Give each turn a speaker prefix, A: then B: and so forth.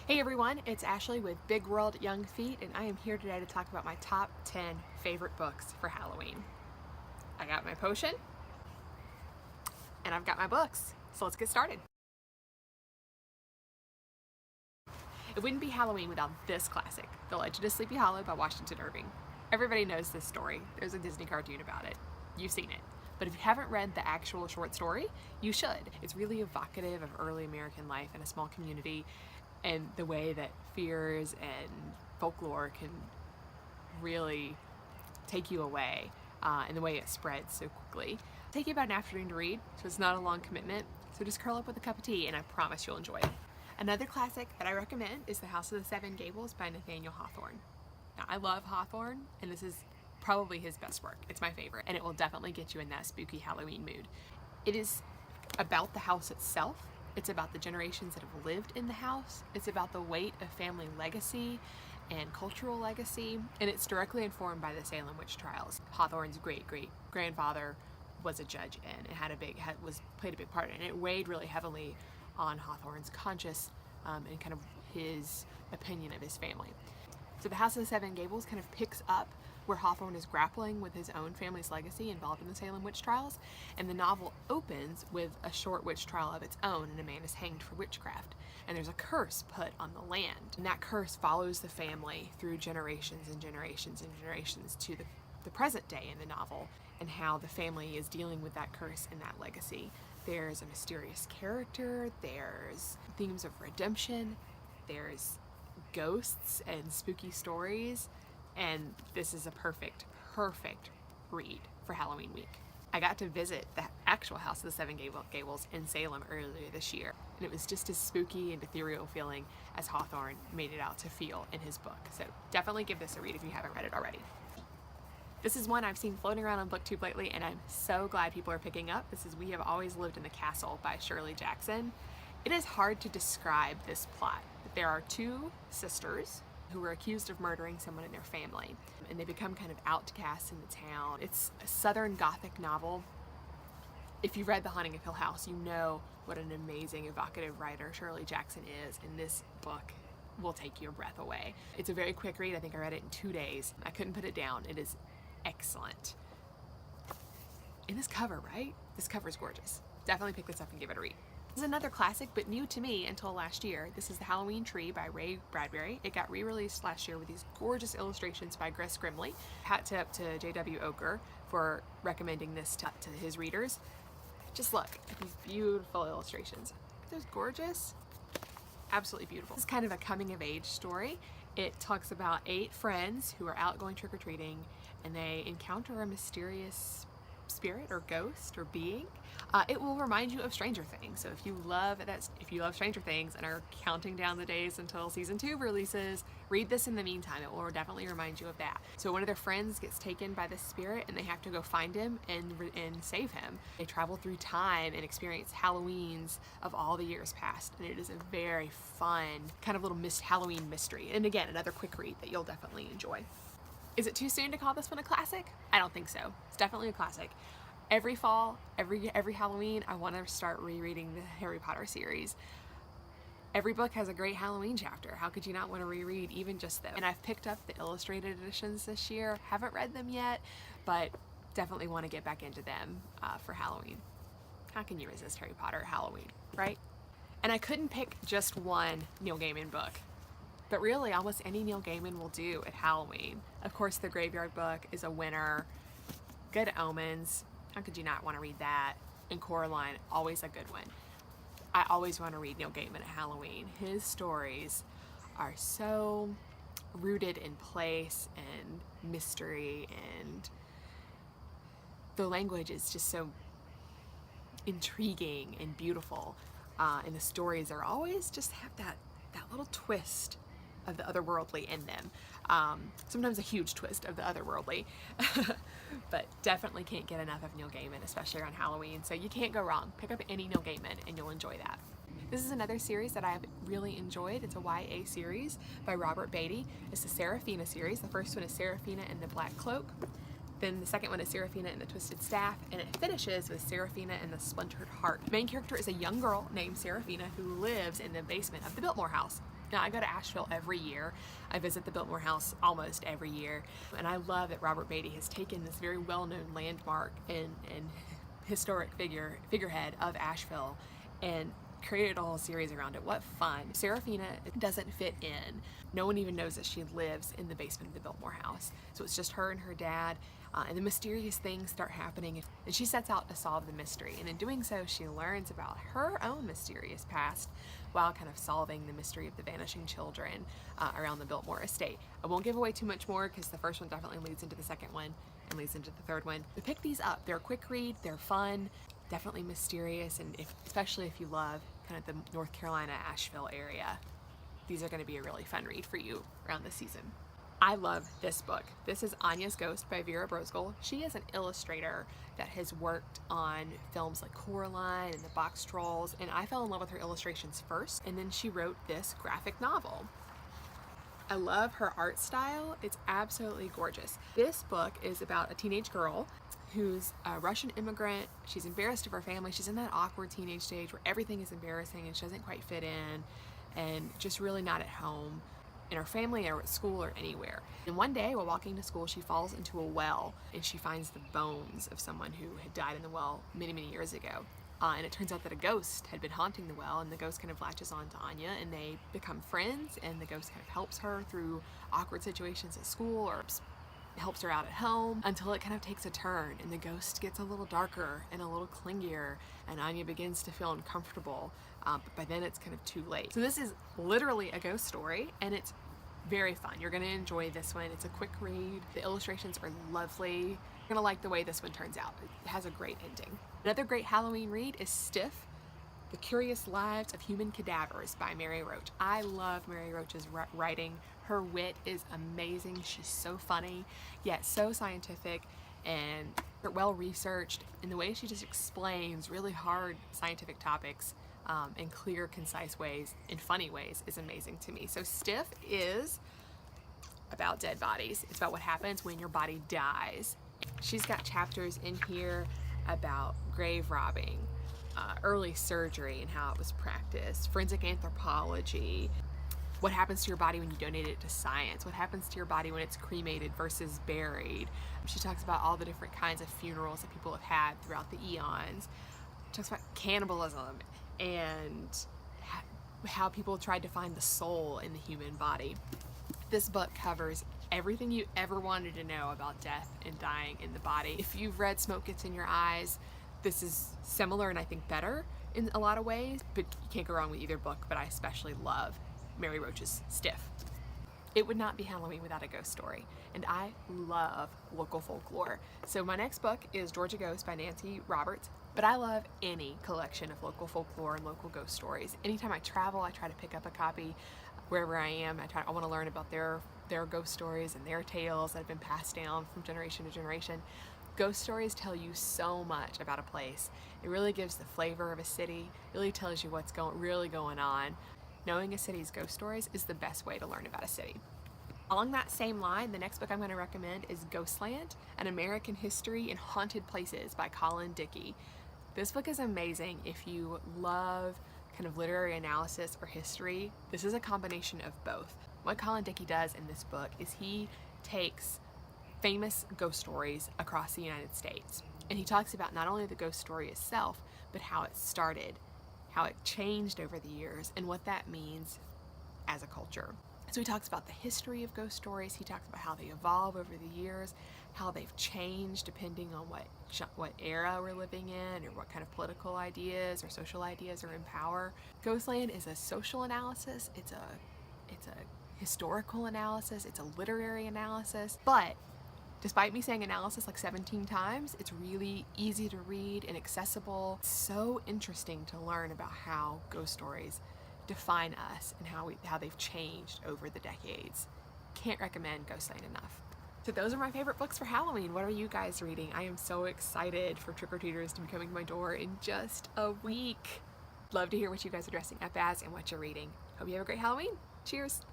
A: Hey everyone, it's Ashley with Big World Young Feet, and I am here today to talk about my top 10 favorite books for Halloween. I got my potion, and I've got my books, so let's get started. It wouldn't be Halloween without this classic, The Legend of Sleepy Hollow by Washington Irving. Everybody knows this story. There's a Disney cartoon about it. You've seen it. But if you haven't read the actual short story, you should. It's really evocative of early American life in a small community and the way that fears and folklore can really take you away and the way it spreads so quickly. Take you about an afternoon to read, so it's not a long commitment. So just curl up with a cup of tea and I promise you'll enjoy it. Another classic that I recommend is The House of the Seven Gables by Nathaniel Hawthorne. Now, I love Hawthorne, and this is probably his best work. It's my favorite, and it will definitely get you in that spooky Halloween mood. It is about the house itself. It's about the generations that have lived in the house. It's about the weight of family legacy and cultural legacy, and it's directly informed by the Salem witch trials. Hawthorne's great-great-grandfather was a judge and played a big part in it. It weighed really heavily on Hawthorne's conscience and kind of his opinion of his family. So The House of the Seven Gables kind of picks up where Hawthorne is grappling with his own family's legacy involved in the Salem witch trials, and the novel opens with a short witch trial of its own, and a man is hanged for witchcraft. And there's a curse put on the land, and that curse follows the family through generations and generations and generations to the present day in the novel, and how the family is dealing with that curse and that legacy. There's a mysterious character, there's themes of redemption, there's ghosts and spooky stories, and this is a perfect read for Halloween week. I got to visit the actual House of the Seven Gables in Salem earlier this year, and it was just as spooky and ethereal feeling as Hawthorne made it out to feel in his book. So definitely give this a read if you haven't read it already. This is one I've seen floating around on BookTube lately, and I'm so glad people are picking up. This is We Have Always Lived in the Castle by Shirley Jackson. It is hard to describe this plot. There are two sisters who were accused of murdering someone in their family, and they become kind of outcasts in the town. It's a Southern Gothic novel. If you've read The Haunting of Hill House, you know what an amazing, evocative writer Shirley Jackson is, and this book will take your breath away. It's a very quick read. I think I read it in 2 days. I couldn't put it down. It is excellent. And this cover, right? This cover is gorgeous. Definitely pick this up and give it a read. This is another classic, but new to me until last year. This is The Halloween Tree by Bradbury. It got re-released last year with these gorgeous illustrations by Chris Grimley. Hat tip to J.W. Ocker for recommending this to his readers. Just look at these beautiful illustrations. Aren't those gorgeous? Absolutely beautiful. This is kind of a coming-of-age story. It talks about 8 friends who are out going trick-or-treating, and they encounter a mysterious spirit or ghost or being. It will remind you of Stranger Things. So if you love Stranger Things and are counting down the days until season 2 releases, read this in the meantime. It will definitely remind you of that. So one of their friends gets taken by this spirit, and they have to go find him and save him. They travel through time and experience Halloweens of all the years past, and it is a very fun kind of little Halloween mystery. And again, another quick read that you'll definitely enjoy. Is it too soon to call this one a classic? I don't think so. It's definitely a classic. Every fall, every Halloween, I want to start rereading the Harry Potter series. Every book has a great Halloween chapter. How could you not want to reread even just them? And I've picked up the illustrated editions this year. Haven't read them yet, but definitely want to get back into them for Halloween. How can you resist Harry Potter at Halloween, right? And I couldn't pick just one Neil Gaiman book, but really almost any Neil Gaiman will do at Halloween. Of course, The Graveyard Book is a winner. Good Omens. How could you not want to read that? And Coraline, always a good one. I always want to read Neil Gaiman at Halloween. His stories are so rooted in place and mystery, and the language is just so intriguing and beautiful. And the stories are always just have that little twist of the otherworldly in them. Sometimes a huge twist of the otherworldly. But definitely can't get enough of Neil Gaiman, especially around Halloween. So you can't go wrong. Pick up any Neil Gaiman and you'll enjoy that. This is another series that I've really enjoyed. It's a YA series by Robert Beatty. It's the Serafina series. The first one is Serafina and the Black Cloak. Then the second one is Serafina and the Twisted Staff, and it finishes with Serafina and the Splintered Heart. The main character is a young girl named Serafina who lives in the basement of the Biltmore house. Now, I go to Asheville every year. I visit the Biltmore house almost every year, and I love that Robert Beatty has taken this very well-known landmark and historic figurehead of Asheville and created a whole series around it. What fun. Serafina doesn't fit in. No one even knows that she lives in the basement of the Biltmore house. So it's just her and her dad, and the mysterious things start happening, and she sets out to solve the mystery. And in doing so, she learns about her own mysterious past while kind of solving the mystery of the vanishing children around the Biltmore estate. I won't give away too much more because the first one definitely leads into the second one and leads into the third one. But pick these up. They're a quick read, they're fun, definitely mysterious, and especially if you love kind of the North Carolina, Asheville area, these are going to be a really fun read for you around this season. I love this book. This is Anya's Ghost by Vera Brosgol. She is an illustrator that has worked on films like Coraline and the Box Trolls, and I fell in love with her illustrations first, and then she wrote this graphic novel. I love her art style. It's absolutely gorgeous. This book is about a teenage girl who's a Russian immigrant. She's embarrassed of her family. She's in that awkward teenage stage where everything is embarrassing and she doesn't quite fit in and just really not at home in her family or at school or anywhere. And one day while walking to school, she falls into a well and she finds the bones of someone who had died in the well many, many years ago. And it turns out that a ghost had been haunting the well, and the ghost kind of latches on to Anya, and they become friends, and the ghost kind of helps her through awkward situations at school or helps her out at home until it kind of takes a turn, and the ghost gets a little darker and a little clingier, and Anya begins to feel uncomfortable, but by then it's kind of too late. So this is literally a ghost story, and it's very fun. You're going to enjoy this one. It's a quick read. The illustrations are lovely. You're going to like the way this one turns out. It has a great ending. Another great Halloween read is Stiff, The Curious Lives of Human Cadavers by Mary Roach. I love Mary Roach's writing. Her wit is amazing. She's so funny, yet so scientific and well researched, and the way she just explains really hard scientific topics in clear, concise ways, in funny ways, is amazing to me. So Stiff is about dead bodies. It's about what happens when your body dies. She's got chapters in here about grave robbing, early surgery and how it was practiced, forensic anthropology, what happens to your body when you donate it to science, what happens to your body when it's cremated versus buried. She talks about all the different kinds of funerals that people have had throughout the eons. She talks about cannibalism and how people tried to find the soul in the human body. This book covers everything you ever wanted to know about death and dying in the body. If you've read Smoke Gets in Your Eyes, this is similar and I think better in a lot of ways, but you can't go wrong with either book, but I especially love Mary Roach's Stiff. It would not be Halloween without a ghost story, and I love local folklore. So my next book is Georgia Ghost by Nancy Roberts, but I love any collection of local folklore and local ghost stories. Anytime I travel, I try to pick up a copy wherever I am. I want to learn about their ghost stories and their tales that have been passed down from generation to generation. Ghost stories tell you so much about a place. It really gives the flavor of a city, really tells you what's really going on. Knowing a city's ghost stories is the best way to learn about a city. Along that same line, the next book I'm going to recommend is Ghostland, An American History in Haunted Places by Colin Dickey. This book is amazing if you love kind of literary analysis or history. This is a combination of both. What Colin Dickey does in this book is he takes famous ghost stories across the United States, and he talks about not only the ghost story itself, but how it started, how it changed over the years, and what that means as a culture. So he talks about the history of ghost stories. He talks about how they evolve over the years, how they've changed depending on what era we're living in, or what kind of political ideas or social ideas are in power. Ghostland is a social analysis. It's a historical analysis. It's a literary analysis. But despite me saying analysis like 17 times, it's really easy to read and accessible. It's so interesting to learn about how ghost stories define us and how they've changed over the decades. Can't recommend Ghostland enough. So those are my favorite books for Halloween. What are you guys reading? I am so excited for trick-or-treaters to be coming to my door in just a week. Love to hear what you guys are dressing up as and what you're reading. Hope you have a great Halloween. Cheers.